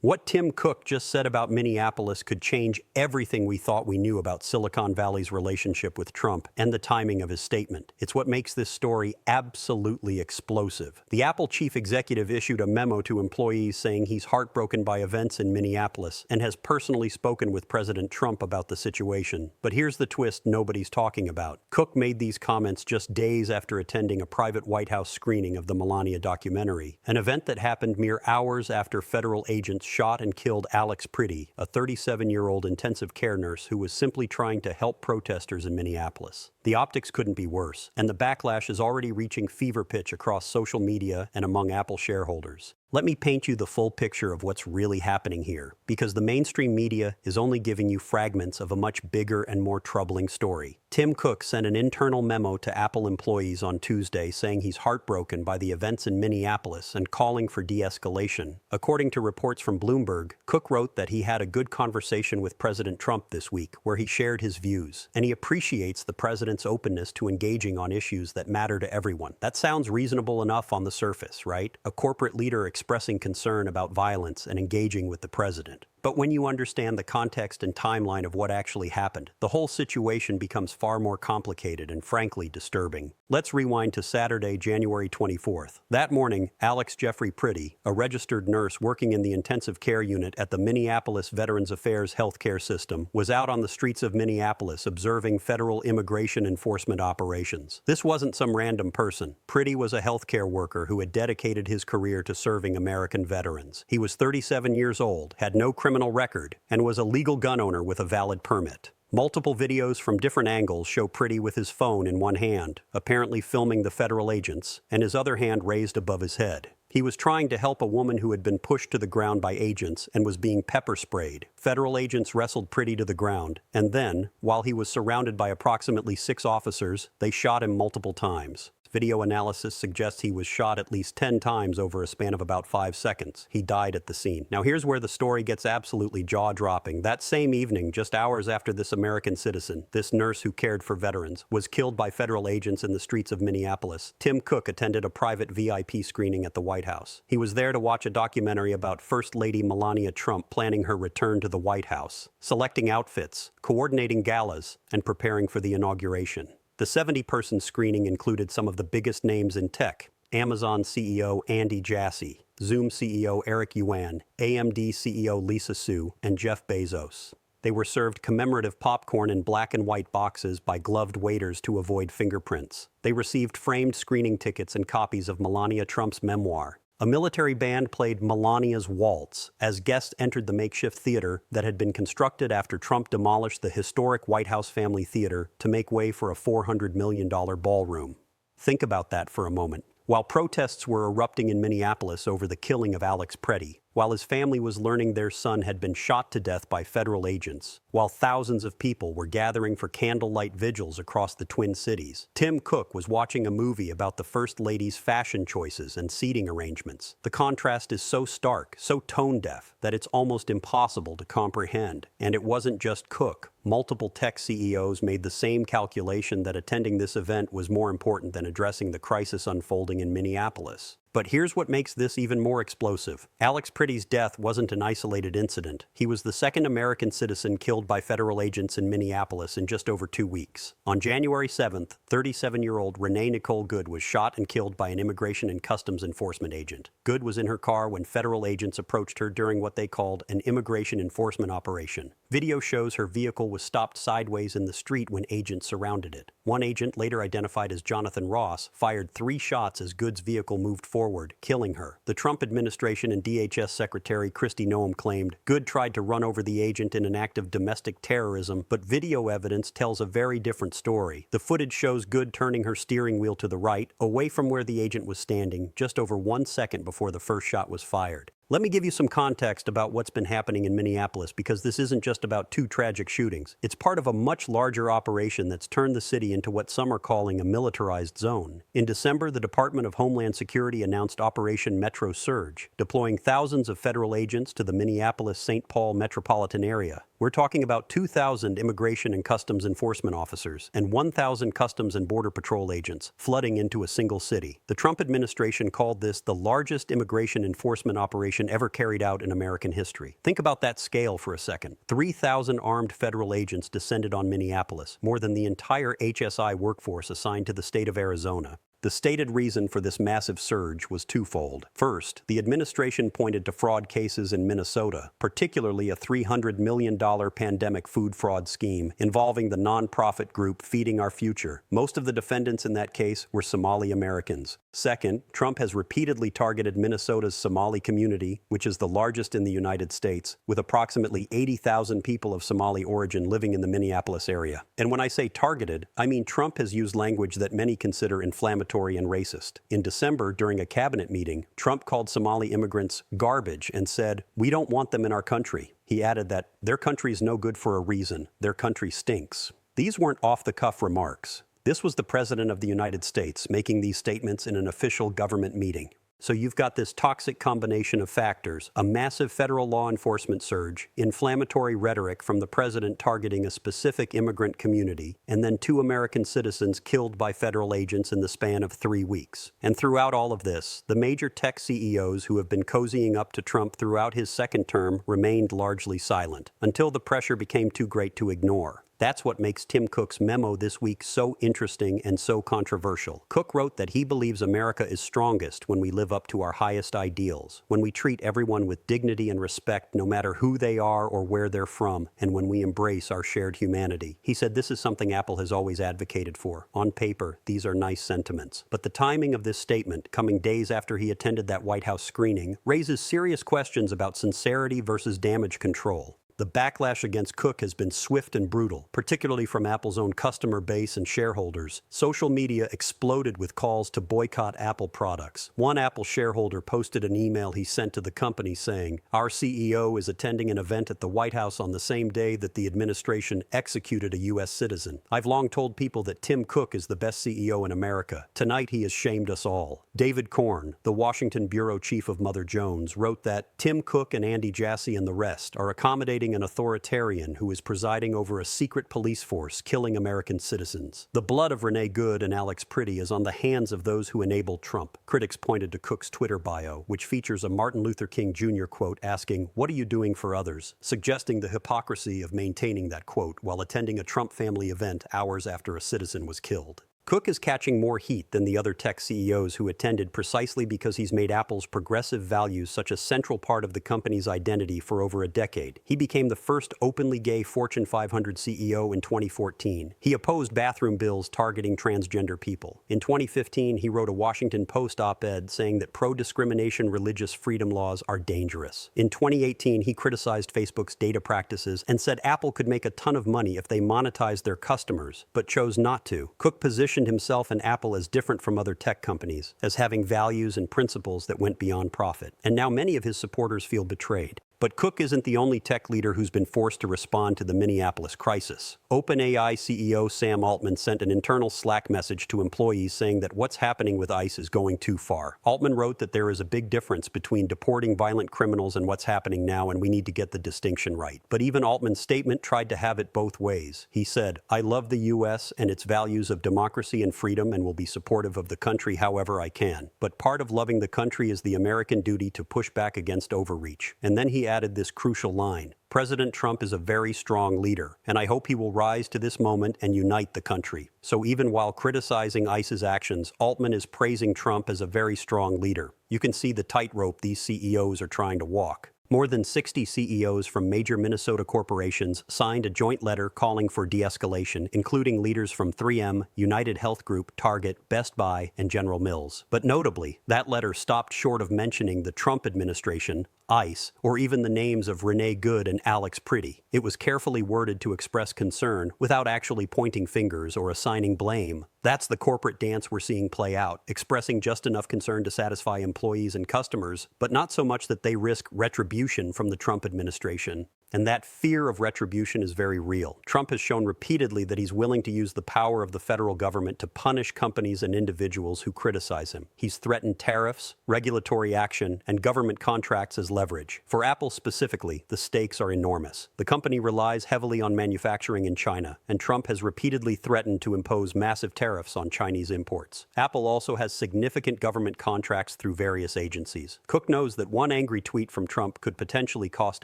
What Tim Cook just said about Minneapolis could change everything we thought we knew about Silicon Valley's relationship with Trump and the timing of his statement. It's what makes this story absolutely explosive. The Apple chief executive issued a memo to employees saying he's heartbroken by events in Minneapolis and has personally spoken with President Trump about the situation. But here's the twist nobody's talking about. Cook made these comments just days after attending a private White House screening of the Melania documentary, an event that happened mere hours after federal agents shot and killed Alex Pretti, a 37-year-old intensive care nurse who was simply trying to help protesters in Minneapolis. The optics couldn't be worse, and the backlash is already reaching fever pitch across social media and among Apple shareholders. Let me paint you the full picture of what's really happening here, because the mainstream media is only giving you fragments of a much bigger and more troubling story. Tim Cook sent an internal memo to Apple employees on Tuesday saying he's heartbroken by the events in Minneapolis and calling for de-escalation. According to reports from Bloomberg, Cook wrote that he had a good conversation with President Trump this week where he shared his views, and he appreciates the president's openness to engaging on issues that matter to everyone. That sounds reasonable enough on the surface, right? A corporate leader expressing concern about violence and engaging with the president. But when you understand the context and timeline of what actually happened, the whole situation becomes far more complicated and frankly disturbing. Let's rewind to Saturday, January 24th. That morning, Alex Pretti, a registered nurse working in the intensive care unit at the Minneapolis Veterans Affairs healthcare system, was out on the streets of Minneapolis observing federal immigration enforcement operations. This wasn't some random person. Pretti was a healthcare worker who had dedicated his career to serving American veterans. He was 37 years old, had no criminal record, and was a legal gun owner with a valid permit. Multiple videos from different angles show Pretti with his phone in one hand, apparently filming the federal agents, and his other hand raised above his head. He was trying to help a woman who had been pushed to the ground by agents and was being pepper sprayed. Federal agents wrestled Pretti to the ground, and then, while he was surrounded by approximately 6 officers, they shot him multiple times. Video analysis suggests he was shot at least 10 times over a span of about 5 seconds. He died at the scene. Now here's where the story gets absolutely jaw-dropping. That same evening, just hours after this American citizen, this nurse who cared for veterans, was killed by federal agents in the streets of Minneapolis, Tim Cook attended a private VIP screening at the White House. He was there to watch a documentary about First Lady Melania Trump planning her return to the White House, selecting outfits, coordinating galas, and preparing for the inauguration. The 70-person screening included some of the biggest names in tech: Amazon CEO Andy Jassy, Zoom CEO Eric Yuan, AMD CEO Lisa Su, and Jeff Bezos. They were served commemorative popcorn in black and white boxes by gloved waiters to avoid fingerprints. They received framed screening tickets and copies of Melania Trump's memoir. A military band played Melania's Waltz as guests entered the makeshift theater that had been constructed after Trump demolished the historic White House Family Theater to make way for a $400 million ballroom. Think about that for a moment. While protests were erupting in Minneapolis over the killing of Alex Pretti, while his family was learning their son had been shot to death by federal agents, while thousands of people were gathering for candlelight vigils across the Twin Cities, Tim Cook was watching a movie about the First Lady's fashion choices and seating arrangements. The contrast is so stark, so tone-deaf, that it's almost impossible to comprehend. And it wasn't just Cook. Multiple tech CEOs made the same calculation that attending this event was more important than addressing the crisis unfolding in Minneapolis. But here's what makes this even more explosive. Alex Pretti's death wasn't an isolated incident. He was the second American citizen killed by federal agents in Minneapolis in just over 2 weeks. On January 7th, 37-year-old Renee Good was shot and killed by an Immigration and Customs Enforcement agent. Good was in her car when federal agents approached her during what they called an immigration enforcement operation. Video shows her vehicle was stopped sideways in the street when agents surrounded it. One agent, later identified as Jonathan Ross, fired 3 shots as Good's vehicle moved forward, killing her. The Trump administration and DHS Secretary Kristi Noem claimed Good tried to run over the agent in an act of domestic terrorism, but video evidence tells a very different story. The footage shows Good turning her steering wheel to the right, away from where the agent was standing, just over 1 second before the first shot was fired. Let me give you some context about what's been happening in Minneapolis, because this isn't just about 2 tragic shootings. It's part of a much larger operation that's turned the city into what some are calling a militarized zone. In December, the Department of Homeland Security announced Operation Metro Surge, deploying thousands of federal agents to the Minneapolis-St. Paul metropolitan area. We're talking about 2,000 Immigration and Customs Enforcement officers and 1,000 Customs and Border Patrol agents flooding into a single city. The Trump administration called this the largest immigration enforcement operation operation ever carried out in American history. Think about that scale for a second. 3,000 armed federal agents descended on Minneapolis, more than the entire HSI workforce assigned to the state of Arizona. The stated reason for this massive surge was twofold. First, the administration pointed to fraud cases in Minnesota, particularly a $300 million pandemic food fraud scheme involving the nonprofit group Feeding Our Future. Most of the defendants in that case were Somali Americans. Second, Trump has repeatedly targeted Minnesota's Somali community, which is the largest in the United States, with approximately 80,000 people of Somali origin living in the Minneapolis area. And when I say targeted, I mean Trump has used language that many consider inflammatory and racist. In December, during a cabinet meeting, Trump called Somali immigrants garbage and said, "We don't want them in our country." He added that their country is no good for a reason. Their country stinks. These weren't off-the-cuff remarks. This was the President of the United States making these statements in an official government meeting. So you've got this toxic combination of factors, a massive federal law enforcement surge, inflammatory rhetoric from the president targeting a specific immigrant community, and then 2 American citizens killed by federal agents in the span of 3 weeks. And throughout all of this, the major tech CEOs who have been cozying up to Trump throughout his second term remained largely silent, until the pressure became too great to ignore. That's what makes Tim Cook's memo this week so interesting and so controversial. Cook wrote that he believes America is strongest when we live up to our highest ideals, when we treat everyone with dignity and respect no matter who they are or where they're from, and when we embrace our shared humanity. He said this is something Apple has always advocated for. On paper, these are nice sentiments. But the timing of this statement, coming days after he attended that White House screening, raises serious questions about sincerity versus damage control. The backlash against Cook has been swift and brutal, particularly from Apple's own customer base and shareholders. Social media exploded with calls to boycott Apple products. One Apple shareholder posted an email he sent to the company saying, "Our CEO is attending an event at the White House on the same day that the administration executed a U.S. citizen. I've long told people that Tim Cook is the best CEO in America. Tonight he has shamed us all." David Korn, the Washington bureau chief of Mother Jones, wrote that Tim Cook and Andy Jassy and the rest are accommodating an authoritarian who is presiding over a secret police force killing American citizens. The blood of Renee Good and Alex Pretti is on the hands of those who enabled Trump. Critics pointed to Cook's Twitter bio, which features a Martin Luther King Jr. quote asking, "What are you doing for others?" suggesting the hypocrisy of maintaining that quote while attending a Trump family event hours after a citizen was killed. Cook is catching more heat than the other tech CEOs who attended precisely because he's made Apple's progressive values such a central part of the company's identity for over a decade. He became the first openly gay Fortune 500 CEO in 2014. He opposed bathroom bills targeting transgender people. In 2015, he wrote a Washington Post op-ed saying that pro-discrimination religious freedom laws are dangerous. In 2018, he criticized Facebook's data practices and said Apple could make a ton of money if they monetized their customers, but chose not to. Cook positioned himself and Apple as different from other tech companies, as having values and principles that went beyond profit. And now many of his supporters feel betrayed. But Cook isn't the only tech leader who's been forced to respond to the Minneapolis crisis. OpenAI CEO Sam Altman sent an internal Slack message to employees saying that what's happening with ICE is going too far. Altman wrote that there is a big difference between deporting violent criminals and what's happening now, and we need to get the distinction right. But even Altman's statement tried to have it both ways. He said, "I love the U.S. and its values of democracy and freedom and will be supportive of the country however I can. But part of loving the country is the American duty to push back against overreach." And then he added this crucial line, "President Trump is a very strong leader, and I hope he will rise to this moment and unite the country." So even while criticizing ICE's actions, Altman is praising Trump as a very strong leader. You can see the tightrope these CEOs are trying to walk. More than 60 CEOs from major Minnesota corporations signed a joint letter calling for de-escalation, including leaders from 3M, United Health Group, Target, Best Buy, and General Mills. But notably, that letter stopped short of mentioning the Trump administration, ICE, or even the names of Renee Good and Alex Pretti. It was carefully worded to express concern without actually pointing fingers or assigning blame. That's the corporate dance we're seeing play out, expressing just enough concern to satisfy employees and customers, but not so much that they risk retribution from the Trump administration. And that fear of retribution is very real. Trump has shown repeatedly that he's willing to use the power of the federal government to punish companies and individuals who criticize him. He's threatened tariffs, regulatory action, and government contracts as leverage. For Apple specifically, the stakes are enormous. The company relies heavily on manufacturing in China, and Trump has repeatedly threatened to impose massive tariffs on Chinese imports. Apple also has significant government contracts through various agencies. Cook knows that one angry tweet from Trump could potentially cost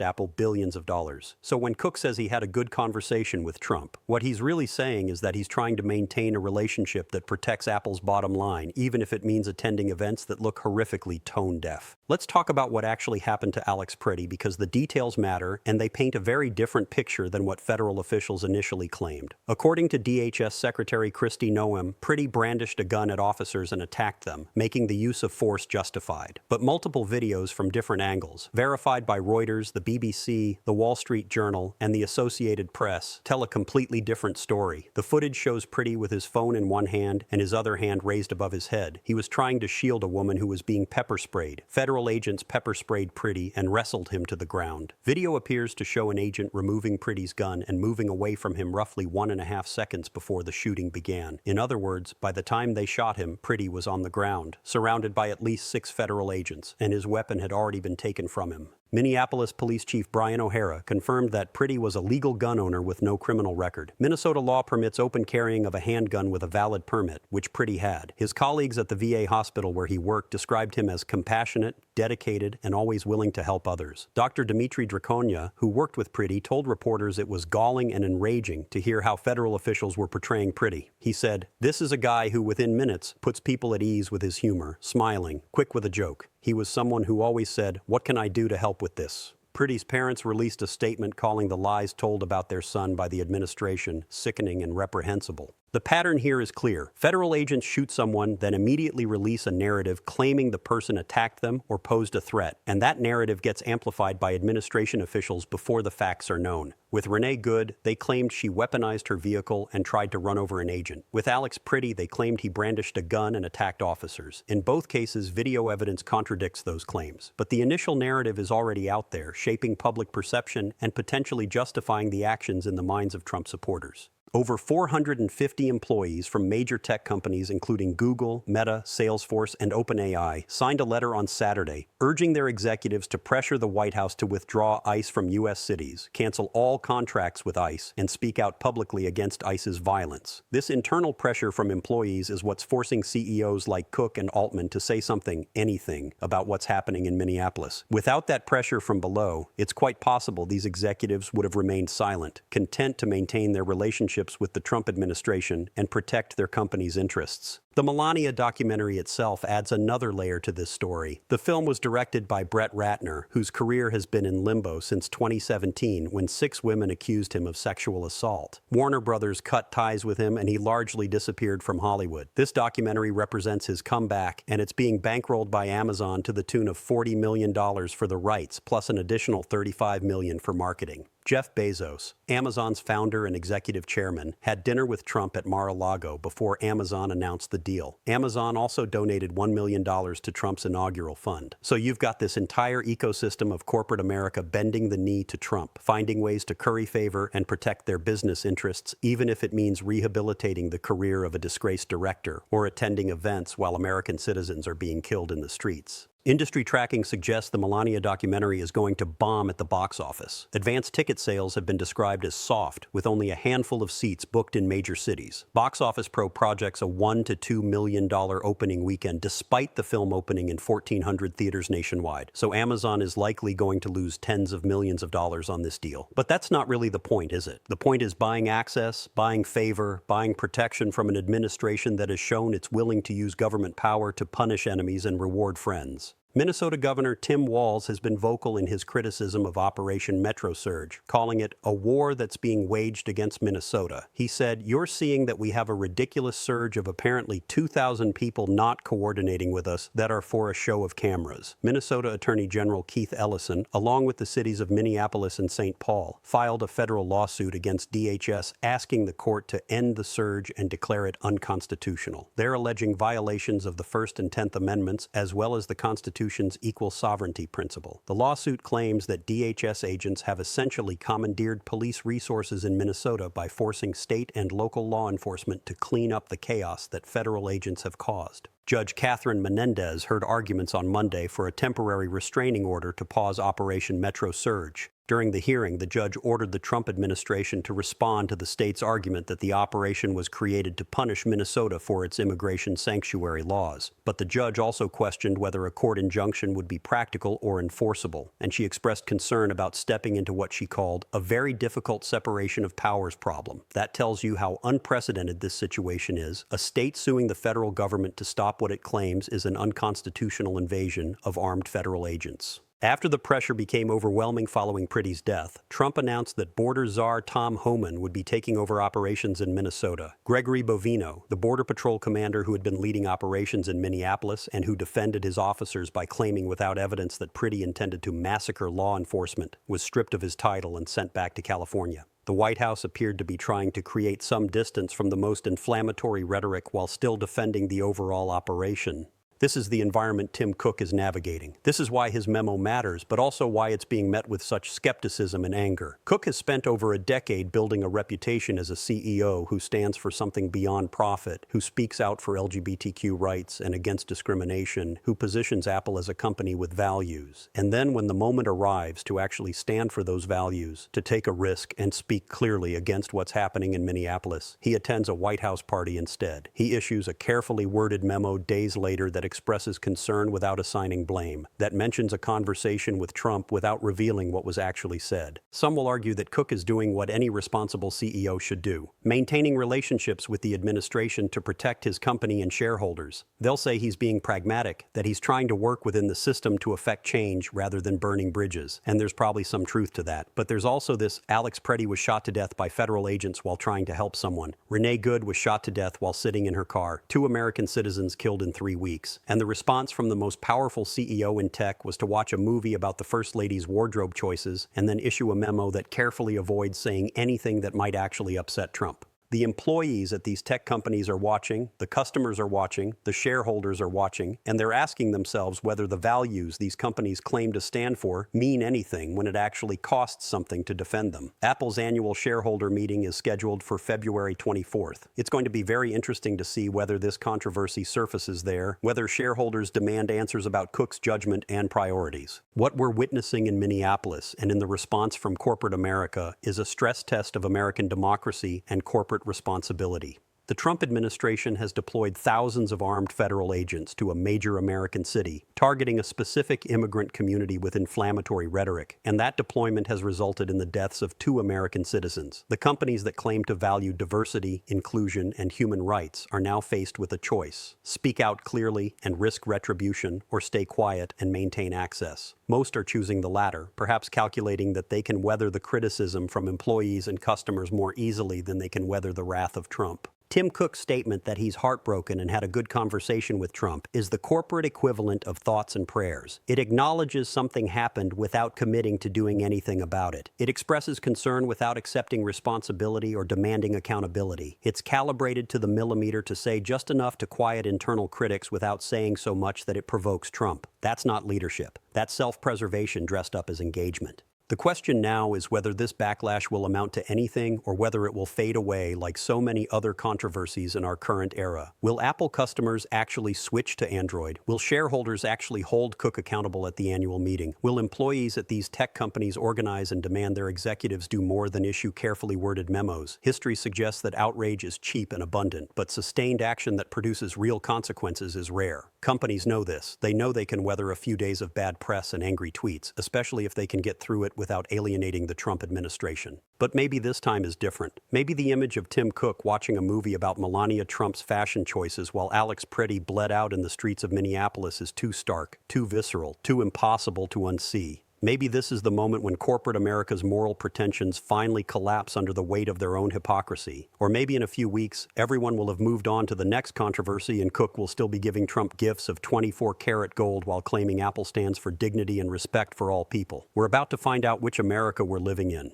Apple billions of dollars. So when Cook says he had a good conversation with Trump, what he's really saying is that he's trying to maintain a relationship that protects Apple's bottom line, even if it means attending events that look horrifically tone-deaf. Let's talk about what actually happened to Alex Pretti, because the details matter and they paint a very different picture than what federal officials initially claimed. According to DHS Secretary Kristi Noem, Pretti brandished a gun at officers and attacked them, making the use of force justified. But multiple videos from different angles, verified by Reuters, the BBC, the Wall Street Journal, and the Associated Press, tell a completely different story. The footage shows Pretti with his phone in one hand and his other hand raised above his head. He was trying to shield a woman who was being pepper sprayed. Federal agents pepper sprayed Pretti and wrestled him to the ground. Video appears to show an agent removing Pretti's gun and moving away from him roughly 1.5 seconds before the shooting began. In other words, by the time they shot him, Pretti was on the ground, surrounded by at least 6 federal agents, and his weapon had already been taken from him. Minneapolis Police Chief Brian O'Hara confirmed that Pretti was a legal gun owner with no criminal record. Minnesota law permits open carrying of a handgun with a valid permit, which Pretti had. His colleagues at the VA hospital where he worked described him as compassionate, dedicated, and always willing to help others. Dr. Dimitri Draconia, who worked with Pretti, told reporters it was galling and enraging to hear how federal officials were portraying Pretti. He said, "This is a guy who within minutes puts people at ease with his humor, smiling, quick with a joke. He was someone who always said, 'What can I do to help with this?'" Pretti's parents released a statement calling the lies told about their son by the administration sickening and reprehensible. The pattern here is clear. Federal agents shoot someone, then immediately release a narrative claiming the person attacked them or posed a threat, and that narrative gets amplified by administration officials before the facts are known. With Renee Good, they claimed she weaponized her vehicle and tried to run over an agent. With Alex Pretti, they claimed he brandished a gun and attacked officers. In both cases, video evidence contradicts those claims. But the initial narrative is already out there, shaping public perception and potentially justifying the actions in the minds of Trump supporters. Over 450 employees from major tech companies including Google, Meta, Salesforce, and OpenAI signed a letter on Saturday urging their executives to pressure the White House to withdraw ICE from U.S. cities, cancel all contracts with ICE, and speak out publicly against ICE's violence. This internal pressure from employees is what's forcing CEOs like Cook and Altman to say something, anything, about what's happening in Minneapolis. Without that pressure from below, it's quite possible these executives would have remained silent, content to maintain their relationships with the Trump administration and protect their company's interests. The Melania documentary itself adds another layer to this story. The film was directed by Brett Ratner, whose career has been in limbo since 2017 when 6 women accused him of sexual assault. Warner Brothers cut ties with him and he largely disappeared from Hollywood. This documentary represents his comeback, and it's being bankrolled by Amazon to the tune of $40 million for the rights, plus an additional $35 million for marketing. Jeff Bezos, Amazon's founder and executive chairman, had dinner with Trump at Mar-a-Lago before Amazon announced the deal. Amazon also donated $1 million to Trump's inaugural fund. So you've got this entire ecosystem of corporate America bending the knee to Trump, finding ways to curry favor and protect their business interests, even if it means rehabilitating the career of a disgraced director or attending events while American citizens are being killed in the streets. Industry tracking suggests the Melania documentary is going to bomb at the box office. Advanced ticket sales have been described as soft, with only a handful of seats booked in major cities. Box Office Pro projects a $1 to $2 million opening weekend, despite the film opening in 1,400 theaters nationwide. So Amazon is likely going to lose tens of millions of dollars on this deal. But that's not really the point, is it? The point is buying access, buying favor, buying protection from an administration that has shown it's willing to use government power to punish enemies and reward friends. Minnesota Governor Tim Walz has been vocal in his criticism of Operation Metro Surge, calling it a war that's being waged against Minnesota. He said, "You're seeing that we have a ridiculous surge of apparently 2,000 people not coordinating with us that are for a show of cameras." Minnesota Attorney General Keith Ellison, along with the cities of Minneapolis and St. Paul, filed a federal lawsuit against DHS asking the court to end the surge and declare it unconstitutional. They're alleging violations of the First and 10th Amendments as well as the Constitution Constitution's equal sovereignty principle. The lawsuit claims that DHS agents have essentially commandeered police resources in Minnesota by forcing state and local law enforcement to clean up the chaos that federal agents have caused. Judge Catherine Menendez heard arguments on Monday for a temporary restraining order to pause Operation Metro Surge. During the hearing, the judge ordered the Trump administration to respond to the state's argument that the operation was created to punish Minnesota for its immigration sanctuary laws. But the judge also questioned whether a court injunction would be practical or enforceable, and she expressed concern about stepping into what she called a very difficult separation of powers problem. That tells you how unprecedented this situation is, a state suing the federal government to stop what it claims is an unconstitutional invasion of armed federal agents. After the pressure became overwhelming following Pretti's death, Trump announced that border czar Tom Homan would be taking over operations in Minnesota. Gregory Bovino, the Border Patrol commander who had been leading operations in Minneapolis and who defended his officers by claiming without evidence that Pretti intended to massacre law enforcement, was stripped of his title and sent back to California. The White House appeared to be trying to create some distance from the most inflammatory rhetoric while still defending the overall operation. This is the environment Tim Cook is navigating. This is why his memo matters, but also why it's being met with such skepticism and anger. Cook has spent over a decade building a reputation as a CEO who stands for something beyond profit, who speaks out for LGBTQ rights and against discrimination, who positions Apple as a company with values. And then when the moment arrives to actually stand for those values, to take a risk and speak clearly against what's happening in Minneapolis, he attends a White House party instead. He issues a carefully worded memo days later that expresses concern without assigning blame, that mentions a conversation with Trump without revealing what was actually said. Some will argue that Cook is doing what any responsible CEO should do, maintaining relationships with the administration to protect his company and shareholders. They'll say he's being pragmatic, that he's trying to work within the system to effect change rather than burning bridges, and there's probably some truth to that. But there's also this: Alex Pretti was shot to death by federal agents while trying to help someone. Renee Good was shot to death while sitting in her car. 2 American citizens killed in 3 weeks. And the response from the most powerful CEO in tech was to watch a movie about the First Lady's wardrobe choices and then issue a memo that carefully avoids saying anything that might actually upset Trump. The employees at these tech companies are watching, the customers are watching, the shareholders are watching, and they're asking themselves whether the values these companies claim to stand for mean anything when it actually costs something to defend them. Apple's annual shareholder meeting is scheduled for February 24th. It's going to be very interesting to see whether this controversy surfaces there, whether shareholders demand answers about Cook's judgment and priorities. What we're witnessing in Minneapolis and in the response from corporate America is a stress test of American democracy and corporate responsibility. The Trump administration has deployed thousands of armed federal agents to a major American city, targeting a specific immigrant community with inflammatory rhetoric, and that deployment has resulted in the deaths of 2 American citizens. The companies that claim to value diversity, inclusion, and human rights are now faced with a choice: speak out clearly and risk retribution, or stay quiet and maintain access. Most are choosing the latter, perhaps calculating that they can weather the criticism from employees and customers more easily than they can weather the wrath of Trump. Tim Cook's statement that he's heartbroken and had a good conversation with Trump is the corporate equivalent of thoughts and prayers. It acknowledges something happened without committing to doing anything about it. It expresses concern without accepting responsibility or demanding accountability. It's calibrated to the millimeter to say just enough to quiet internal critics without saying so much that it provokes Trump. That's not leadership. That's self-preservation dressed up as engagement. The question now is whether this backlash will amount to anything or whether it will fade away like so many other controversies in our current era. Will Apple customers actually switch to Android? Will shareholders actually hold Cook accountable at the annual meeting? Will employees at these tech companies organize and demand their executives do more than issue carefully worded memos? History suggests that outrage is cheap and abundant, but sustained action that produces real consequences is rare. Companies know this. They know they can weather a few days of bad press and angry tweets, especially if they can get through it without alienating the Trump administration. But maybe this time is different. Maybe the image of Tim Cook watching a movie about Melania Trump's fashion choices while Alex Pretti bled out in the streets of Minneapolis is too stark, too visceral, too impossible to unsee. Maybe this is the moment when corporate America's moral pretensions finally collapse under the weight of their own hypocrisy. Or maybe in a few weeks, everyone will have moved on to the next controversy and Cook will still be giving Trump gifts of 24-karat gold while claiming Apple stands for dignity and respect for all people. We're about to find out which America we're living in.